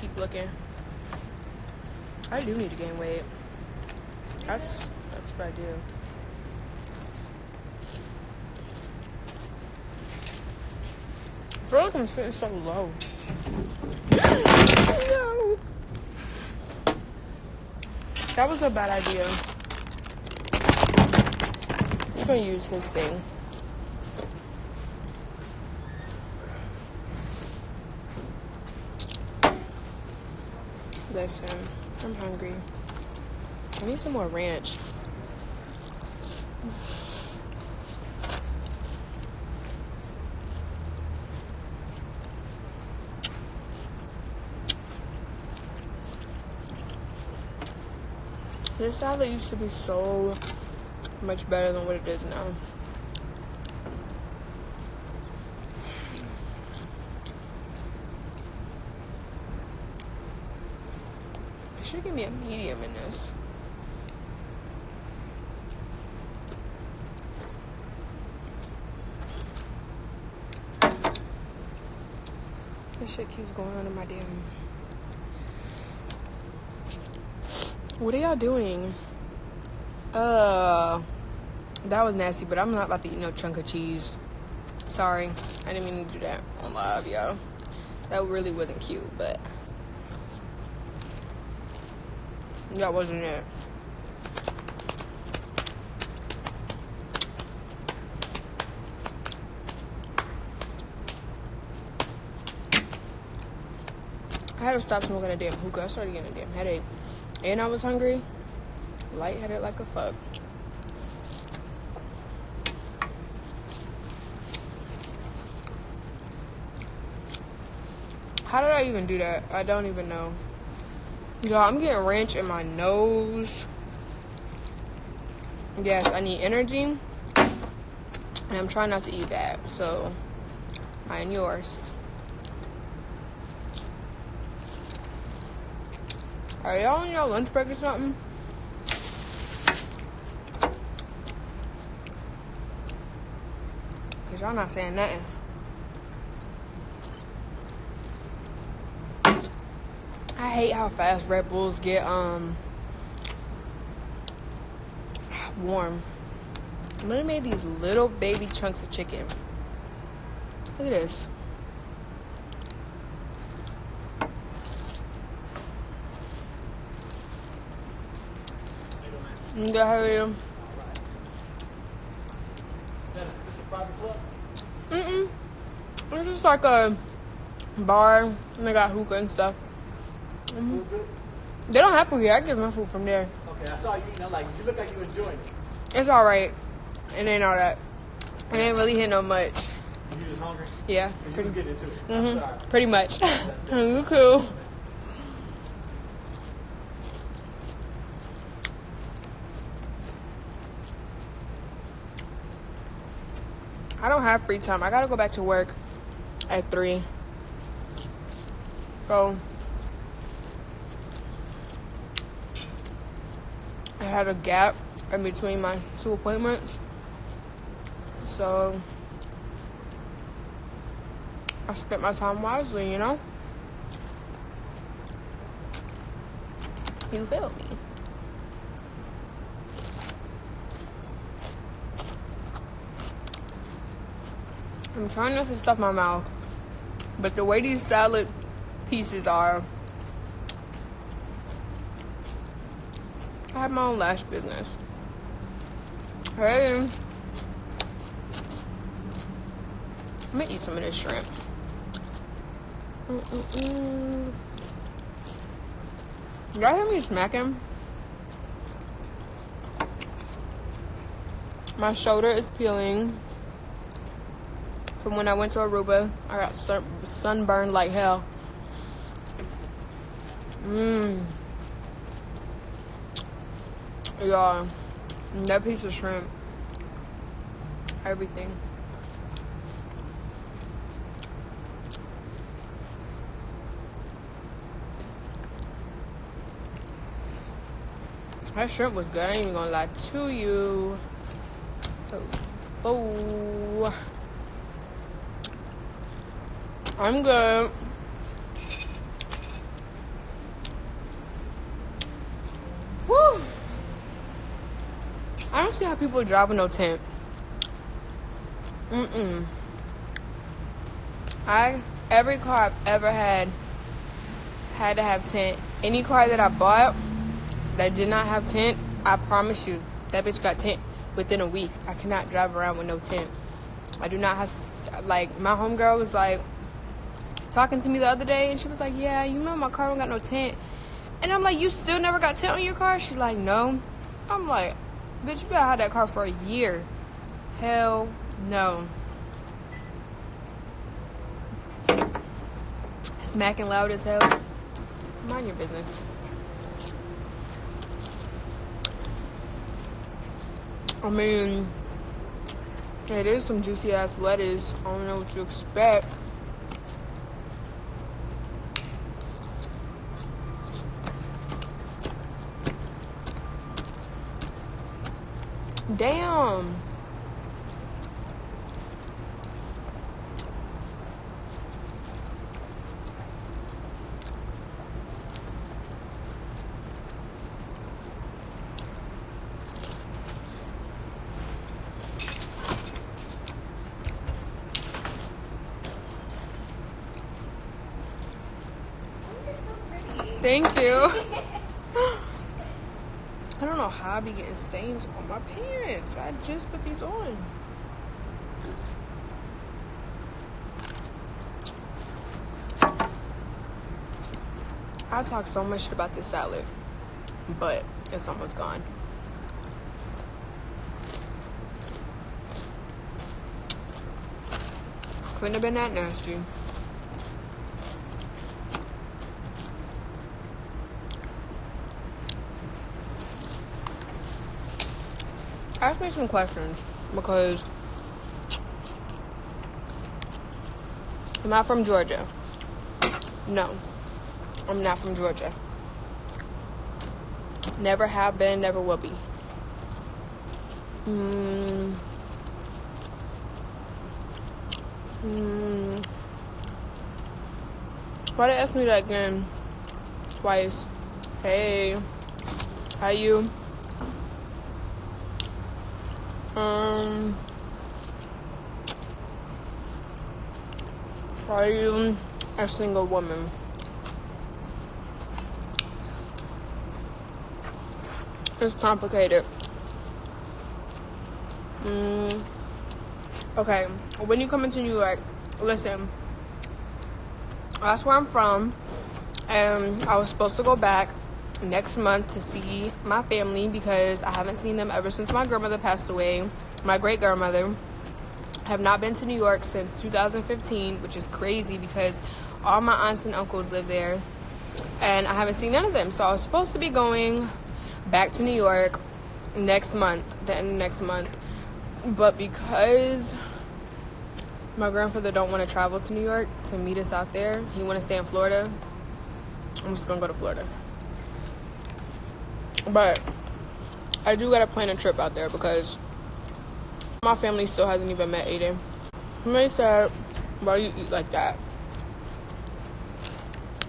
cheap looking. I do need to gain weight. That's what I do. I feel like I'm sitting so low. No. That was a bad idea. I'm gonna use his thing. Listen, I'm hungry. I need some more ranch. This salad used to be so much better than what it is now. They should give me a medium in this. This shit keeps going on in my damn... What are y'all doing? That was nasty, but I'm not about to eat no chunk of cheese. Sorry. I didn't mean to do that on live, y'all. That really wasn't cute, but... that wasn't it. I had to stop smoking a damn hookah. I started getting a damn headache. And I was hungry. Lightheaded like a fuck. How did I even do that? I don't even know. Y'all, I'm getting ranch in my nose. Yes, I need energy. And I'm trying not to eat bad. So, mine yours. Are y'all on your lunch break or something? Cause y'all not saying nothing. I hate how fast Red Bulls get warm. They made these little baby chunks of chicken. Look at this. Good, how are you? This a private club? It's just like a bar, and they got hookah and stuff. Food good? They don't have food here. I get my food from there. Okay, I saw you eating. You look like you enjoying it. It's alright. It ain't all that. It ain't really hit no much. You just hungry? Yeah. You just getting into it. I'm sorry. Pretty much. You cool. I don't have free time. I gotta go back to work at 3. So I had a gap in between my 2 appointments. So I spent my time wisely, you know? You feel me? I'm trying not to stuff my mouth, but the way these salad pieces are, I have my own lash business. Hey, I'm gonna eat some of this shrimp. Y'all hear me smacking? My shoulder is peeling. From when I went to Aruba, I got sunburned like hell. Y'all, that piece of shrimp, everything. That shrimp was good. I ain't even gonna lie to you. Oh. I'm good. see how people drive with no tint. Every car I've ever had to have tint. Any car that I bought that did not have tint, I promise you, that bitch got tint within a week. I cannot drive around with no tint. I do not have, like, my homegirl was like talking to me the other day, and she was like, yeah, you know my car don't got no tint. And I'm like, you still never got tint on your car? She's like, no. I'm like, bitch, you better have that car for a year. Hell no. Smacking loud as hell. Mind your business. I mean, it is some juicy ass lettuce. I don't know what you expect. Damn. Thank you. I don't know how I be getting stains on my pants. I just put these on. I talk so much shit about this salad, but it's almost gone. Couldn't have been that nasty. Ask me some questions, because I'm not from Georgia. No, I'm not from Georgia. Never have been, never will be. Why they ask me that again? Twice. Hey, how you? Are you a single woman? It's complicated. Okay, when you come into New York, listen, that's where I'm from, and I was supposed to go back next month to see my family because I haven't seen them ever since my grandmother passed away. My great grandmother. I have not been to New York since 2015, which is crazy because all my aunts and uncles live there, and I haven't seen none of them. So I was supposed to be going back to New York next month, the end of next month, but because my grandfather don't want to travel to New York to meet us out there, he want to stay in Florida, I'm just gonna go to Florida. But I do gotta plan a trip out there because my family still hasn't even met Aiden. They said, why you eat like that?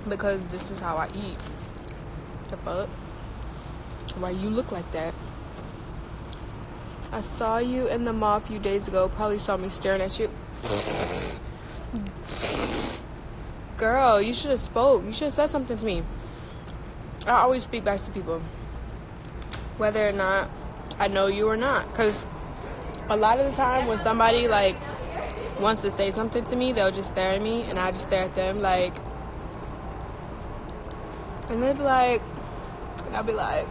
Because this is how I eat. The fuck? Why you look like that? I saw you in the mall a few days ago. Probably saw me staring at you. Girl, you should have spoke. You should have said something to me. I always speak back to people, whether or not I know you or not. Because a lot of the time when somebody like wants to say something to me, they'll just stare at me and I just stare at them like, and they'll be like, and I'll be like,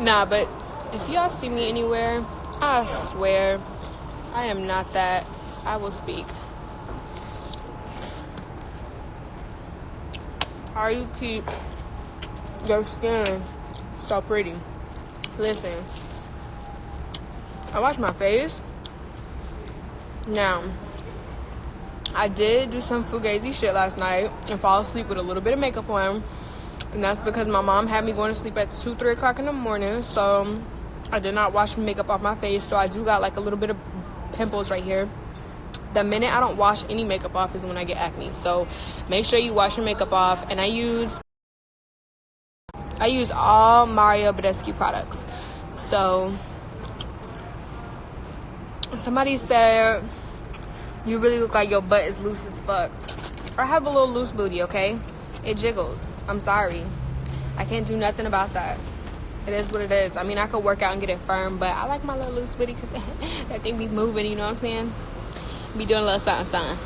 nah. But if y'all see me anywhere, I swear I am not that. I will speak. How you keep your skin so pretty? Listen, I wash my face. Now, I did do some fugazi shit last night and fall asleep with a little bit of makeup on. And that's because my mom had me going to sleep at 2, 3 o'clock in the morning. So I did not wash makeup off my face. So I do got like a little bit of pimples right here. The minute I don't wash any makeup off is when I get acne. So make sure you wash your makeup off. And I use all Mario Badescu products. So somebody said you really look like your butt is loose as fuck. I have a little loose booty, okay? It jiggles. I'm sorry. I can't do nothing about that. It is what it is. I mean, I could work out and get it firm, but I like my little loose booty because that thing be moving, you know what I'm saying? Be doing a little something, something.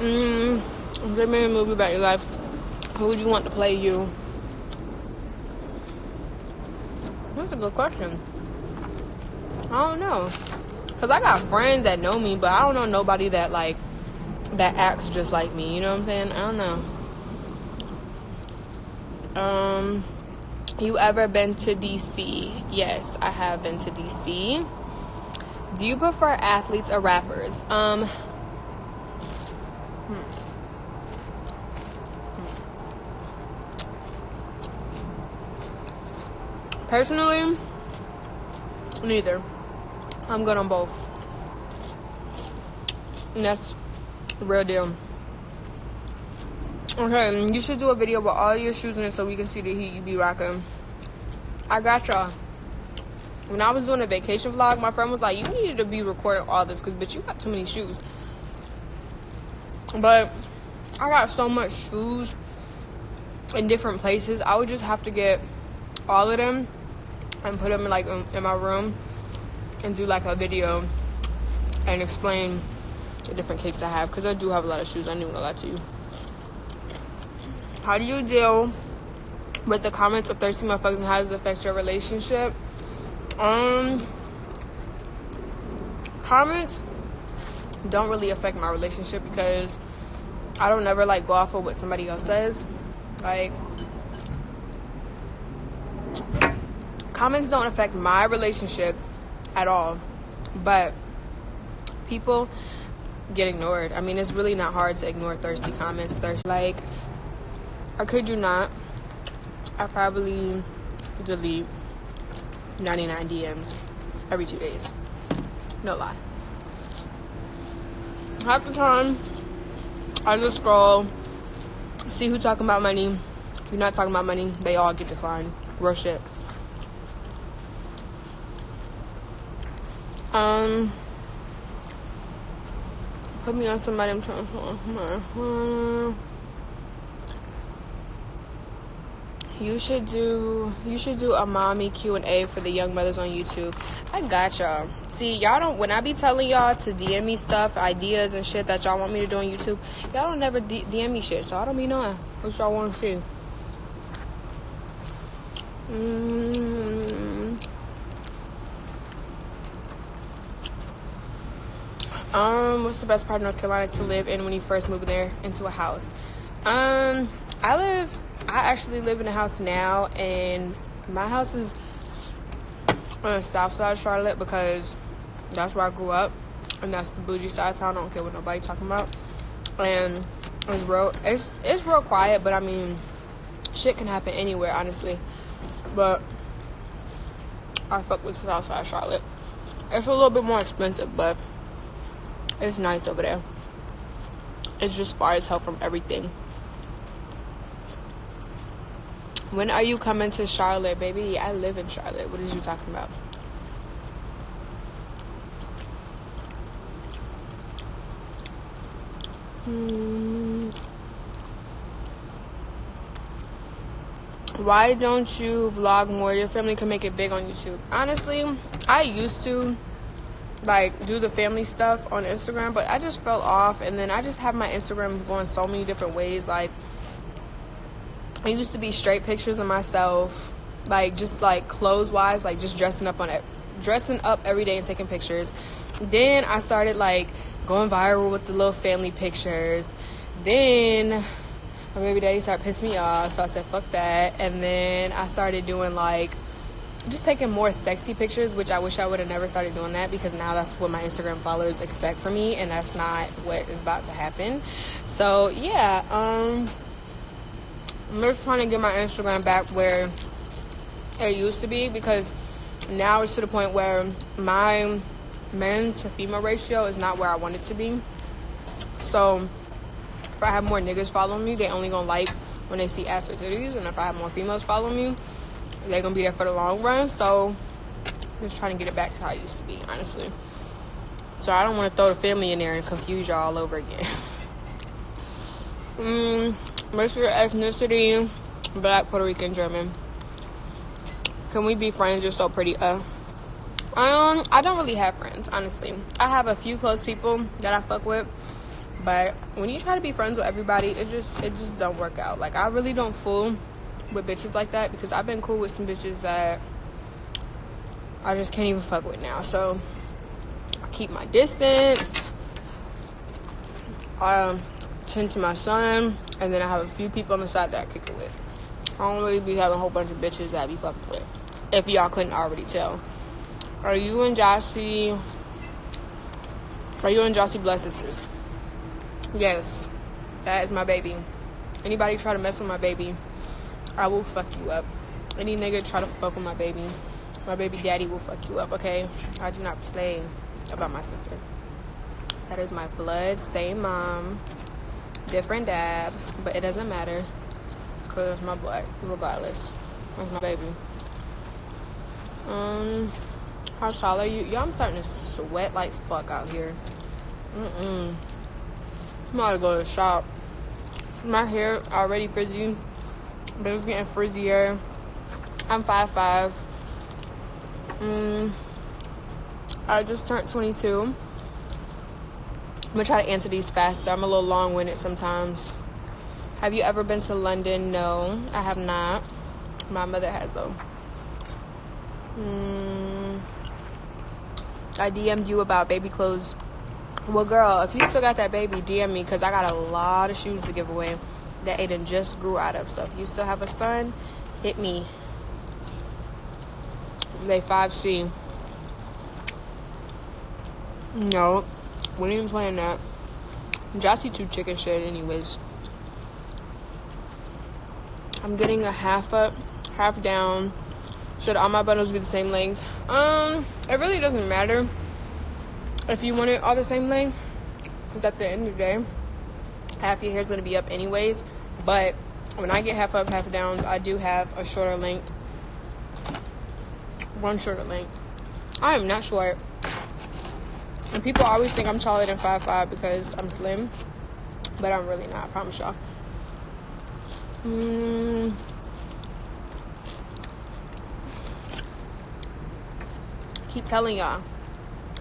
If they made a movie about your life, who would you want to play you? That's a good question. I don't know. Because I got friends that know me, but I don't know nobody that, like, that acts just like me. You know what I'm saying? I don't know. You ever been to DC? Yes, I have been to DC. Do you prefer athletes or rappers? Personally, neither. I'm good on both. And that's the real deal. Okay, you should do a video with all your shoes in it so we can see the heat you be rocking. I got y'all. When I was doing a vacation vlog, my friend was like, you needed to be recording all this because, bitch, you got too many shoes. But I got so much shoes in different places. I would just have to get all of them and put them in my room and do like a video and explain the different cakes I have because I do have a lot of shoes. I ain't even gonna lie to you. How do you deal with the comments of thirsty motherfuckers and how does it affect your relationship? Comments don't really affect my relationship because I don't ever like go off of what somebody else says. Like, comments don't affect my relationship at all, but people get ignored. I mean, it's really not hard to ignore thirsty comments. Like, I kid you not, I probably delete 99 DMs every 2 days. No lie. Half the time, I just scroll, see who talking about money. If you're not talking about money, they all get declined. Real shit. Put me on somebody I'm trying to. You should do a mommy Q&A for the young mothers on YouTube. I got y'all. See, y'all don't, when I be telling y'all to DM me stuff, ideas and shit that y'all want me to do on YouTube, y'all don't never DM me shit, so I don't be knowing what y'all want to see. What's the best part of North Carolina to live in when you first move there into a house? I actually live in a house now, and my house is on the south side of Charlotte because that's where I grew up, and that's the bougie side of town. I don't care what nobody talking about. And it's real quiet, but I mean, shit can happen anywhere, honestly. But I fuck with the south side of Charlotte. It's a little bit more expensive, but it's nice over there. It's just far as hell from everything. When are you coming to Charlotte, baby? I live in Charlotte. What is you talking about? Why don't you vlog more? Your family can make it big on YouTube. Honestly, I used to like do the family stuff on Instagram, but I just fell off, and then I just have my Instagram going so many different ways. Like, I used to be straight pictures of myself, like just like clothes wise, like just dressing up every day and taking pictures. Then I started like going viral with the little family pictures. Then my baby daddy started pissing me off, so I said fuck that. And then I started doing like just taking more sexy pictures, which I wish I would have never started doing that, because now that's what my Instagram followers expect from me, and that's not what is about to happen. So yeah, I'm just trying to get my Instagram back where it used to be, because now it's to the point where my men to female ratio is not where I want it to be. So if I have more niggas following me, they only gonna like when they see ass or titties. And if I have more females following me, they're gonna be there for the long run. So I'm just trying to get it back to how it used to be, honestly. So I don't want to throw the family in there and confuse y'all all over again. What's your ethnicity? Black, Puerto Rican, German. Can we be friends? You're so pretty. I don't really have friends, honestly. I have a few close people that I fuck with, but when you try to be friends with everybody, it just don't work out. Like, I really don't fool with bitches like that, because I've been cool with some bitches that I just can't even fuck with now. So I keep my distance. I tend to my son, and then I have a few people on the side that I kick it with. I don't really be having a whole bunch of bitches that I be fucking with, if y'all couldn't already tell. Are you and Jossie blood sisters? Yes, that is my baby. Anybody try to mess with my baby, I will fuck you up. Any nigga try to fuck with my baby daddy will fuck you up, okay? I do not play about my sister. That is my blood, same mom, different dad, but it doesn't matter, because it's my blood, regardless. That's my baby. How tall are you? Yo, I'm starting to sweat like fuck out here. I'm about to go to the shop. My hair already frizzy, but it's getting frizzier. I'm 5'5". I just turned 22. I'm gonna try to answer these faster. I'm a little long-winded sometimes. Have you ever been to London? No, I have not. My mother has, though. I DM'd you about baby clothes. Well, girl, if you still got that baby, DM me, because I got a lot of shoes to give away that Aiden just grew out of. So if you still have a son, hit me. They 5C. No, we ain't even playing that. Jossie too chicken shit anyways. I'm getting a half up, half down. Should all my bundles be the same length? It really doesn't matter if you want it all the same length, because at the end of the day, half your hair is going to be up anyways. But when I get half up, half downs, I do have a shorter length. One shorter length. I am not short. And people always think I'm taller than 5'5" because I'm slim, but I'm really not, I promise y'all. Keep telling y'all,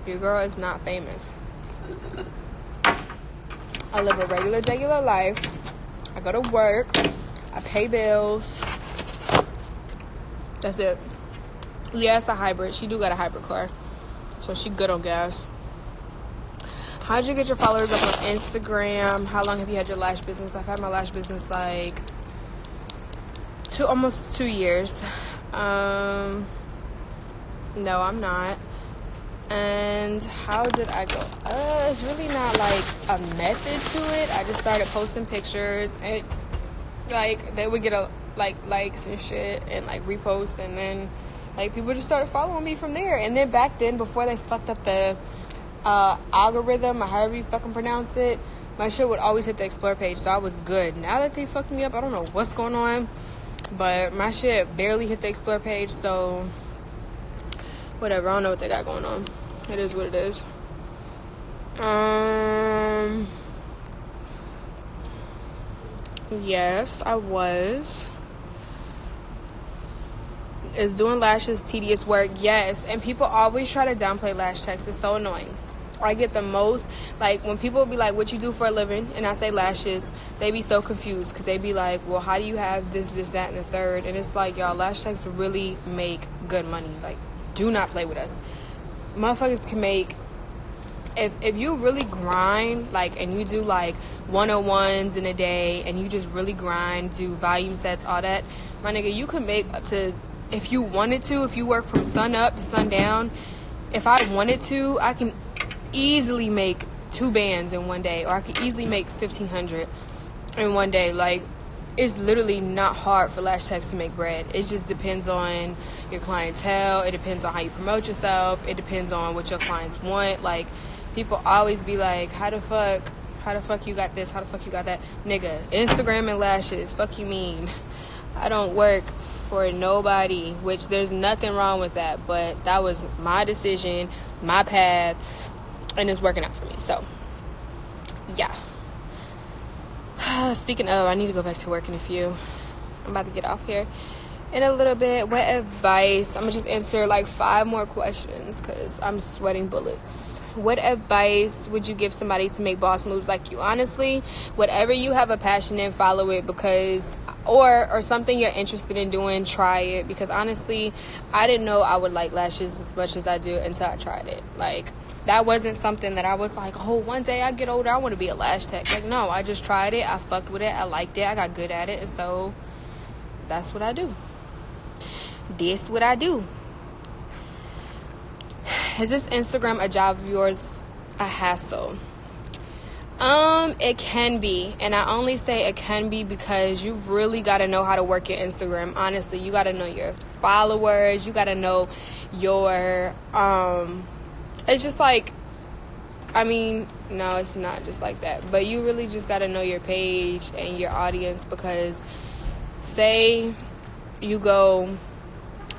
your girl is not famous. I live a regular life. I go to work. I pay bills. That's it. Yeah, it's a hybrid. She do got a hybrid car, so she good on gas. How'd you get your followers up on Instagram? How long have you had your lash business? I've had my lash business like almost 2 years. No, I'm not. And how did I go? It's really not like a method to it. I just started posting pictures, and like they would get likes and shit, and like repost, and then like people just started following me from there. And then back then, before they fucked up the algorithm, or however you fucking pronounce it, my shit would always hit the explore page, so I was good. Now that they fucked me up, I don't know what's going on, but my shit barely hit the explore page, so whatever. I don't know what they got going on. It is what it is. Yes, I was. Is doing lashes tedious work? Yes. And people always try to downplay lash techs. It's so annoying. I get the most, like, when people be like, what you do for a living? And I say lashes, they be so confused, because they be like, well, how do you have this, that, and the third? And it's like, y'all, lash techs really make good money. Like, do not play with us. Motherfuckers can make, if you really grind, like, and you do like 101s in a day, and you just really grind, do volume sets, all that, my nigga, you can make up to, if you wanted to, if you work from sun up to sundown, if I wanted to, I can easily make 2 bands in one day, or I could easily make 1,500 in one day. Like, it's literally not hard for lash techs to make bread. It just depends on your clientele. It depends on how you promote yourself. It depends on what your clients want. Like, people always be like, how the fuck How the fuck you got this? How the fuck you got that? Nigga, Instagram and lashes. Fuck you mean? I don't work for nobody, which there's nothing wrong with that. But that was my decision, my path, and it's working out for me. So, yeah. Speaking of, I need to go back to work in a few. I'm about to get off here in a little bit. What advice? I'm gonna just answer like 5 more questions because I'm sweating bullets. What advice would you give somebody to make boss moves like you? Honestly, whatever you have a passion in, follow it, because or something you're interested in doing, try it, because honestly, I didn't know I would like lashes as much as I do until I tried it. Like, that wasn't something that I was like, oh, one day I get older, I want to be a lash tech. Like, no, I just tried it, I fucked with it, I liked it, I got good at it, and so that's what I do. This what I do. Is this Instagram a job of yours a hassle? It can be, and I only say it can be because you really got to know how to work your Instagram. Honestly, you got to know your followers, you got to know your it's just like, I mean, no, it's not just like that, but you really just got to know your page and your audience, because say you go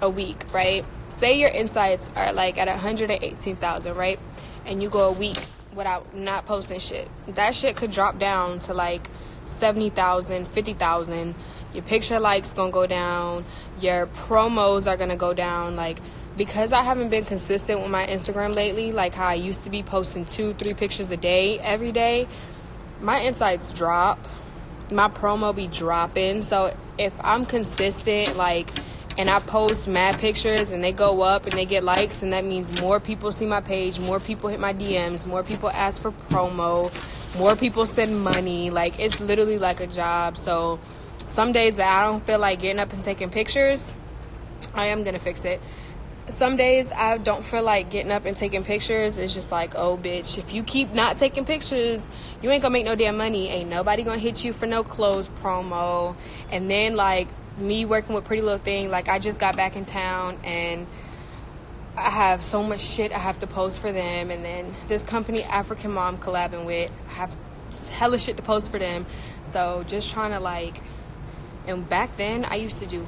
a week, right? Say your insights are like at 118,000, right? And you go a week without not posting shit. That shit could drop down to like 70,000, 50,000. Your picture likes gonna go down. Your promos are gonna go down. Like, because I haven't been consistent with my Instagram lately, like how I used to be posting 2-3 pictures a day, every day, my insights drop. My promo be dropping. So if I'm consistent, like, and I post mad pictures and they go up and they get likes, and that means more people see my page, more people hit my DMs, more people ask for promo, more people send money. Like, it's literally like a job. So some days that I don't feel like getting up and taking pictures, I am gonna fix it. Some days I don't feel like getting up and taking pictures. It's just like, oh bitch, if you keep not taking pictures, you ain't gonna make no damn money. Ain't nobody gonna hit you for no clothes promo. And then, like, me working with Pretty Little Thing, like, I just got back in town and I have so much shit I have to post for them. And then this company African Mom collabing with, I have hella shit to post for them. So just trying to, like, and back then I used to do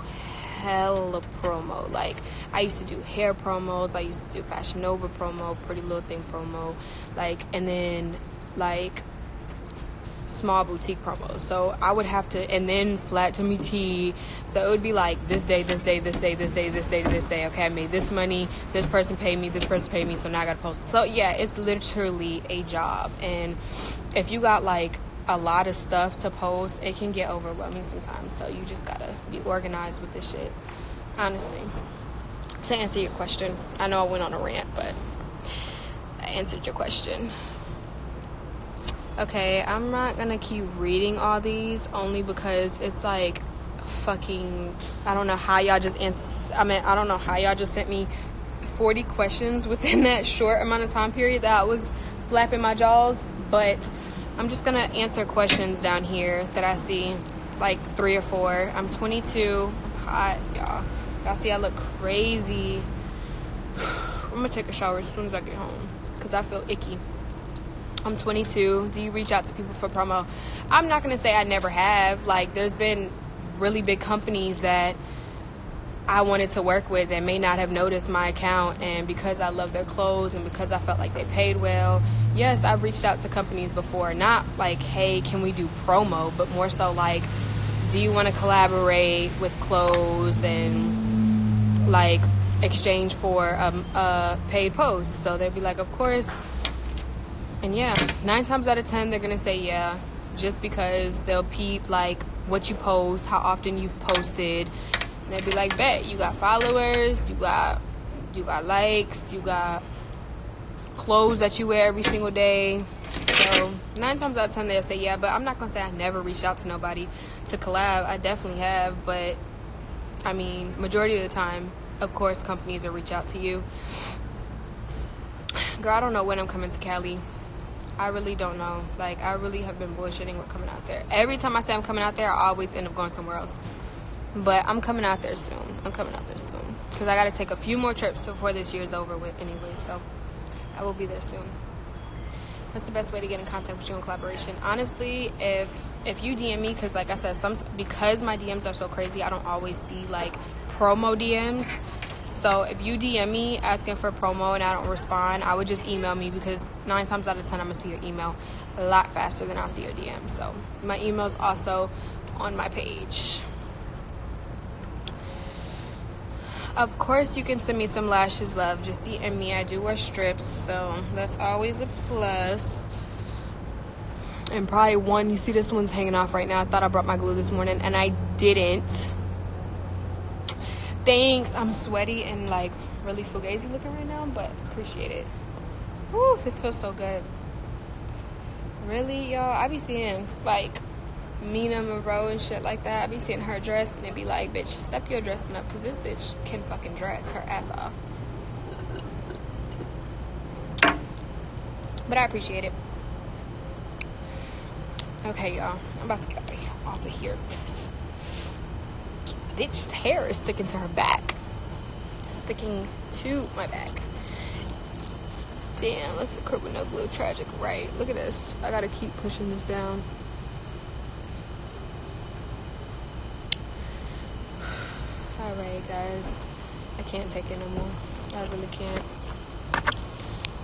hella promo. Like, I used to do hair promos, I used to do Fashion Nova promo, Pretty Little Thing promo, like, and then like small boutique promos. So I would have to, and then flat tummy tea. So it would be like this day, this day, this day, this day, this day, this day. Okay, I made this money, this person paid me, this person paid me, so now I gotta post it. So yeah, it's literally a job. And if you got like a lot of stuff to post, it can get overwhelming sometimes. So you just gotta be organized with this shit, honestly. To answer your question, I know I went on a rant, but I answered your question. Okay, I'm not gonna keep reading all these, only because it's like fucking, I don't know how y'all just I don't know how y'all just sent me 40 questions within that short amount of time period that I was flapping my jaws. But I'm just gonna answer questions down here that I see, like 3 or 4. I'm 22, I'm hot, y'all. Y'all see I look crazy. I'm gonna take a shower as soon as I get home because I feel icky. I'm 22. Do you reach out to people for promo? I'm not gonna say I never have. Like, there's been really big companies that I wanted to work with and may not have noticed my account, and because I love their clothes and because I felt like they paid well, yes, I've reached out to companies before. Not like, hey, can we do promo, but more so like, do you want to collaborate with clothes and like exchange for a paid post? So they'd be like, of course. And yeah, 9 times out of 10 they're gonna say yeah, just because they'll peep like what you post, how often you've posted, and they'd be like, bet, you got followers, you got likes, you got clothes that you wear every single day. So 9 times out of 10 they'll say yeah. But I'm not gonna say I never reached out to nobody to collab. I definitely have, but I mean, majority of the time, of course, companies will reach out to you. Girl, I don't know when I'm coming to Cali. I really don't know. Like, I really have been bullshitting with coming out there. Every time I say I'm coming out there, I always end up going somewhere else. But I'm coming out there soon. Because I got to take a few more trips before this year's over with anyway. So I will be there soon. What's the best way to get in contact with you in collaboration? Honestly, if you DM me, because like I said, because my DMs are so crazy, I don't always see like promo DMs. So if you DM me asking for promo and I don't respond, I would just email me, because 9 times out of 10 I'm gonna see your email a lot faster than I'll see your DM. So my email's also on my page. Of course, you can send me some lashes, love. Just DM me. I do wear strips, so that's always a plus. And probably one, you see this one's hanging off right now. I thought I brought my glue this morning, and I didn't. Thanks. I'm sweaty and like really fugazi looking right now, but appreciate it. Whew, this feels so good. Really, y'all? I be seeing like Mina Monroe and shit like that. I be seeing her dress and it be like, bitch, step your dressing up, because this bitch can fucking dress her ass off. But I appreciate it. Okay, y'all, I'm about to get off of here because bitch's hair is sticking to her back. Sticking to my back. Damn, let's crib with no glue. Tragic, right? Look at this. I gotta keep pushing this down. Alright, guys. I can't take it no more. I really can't.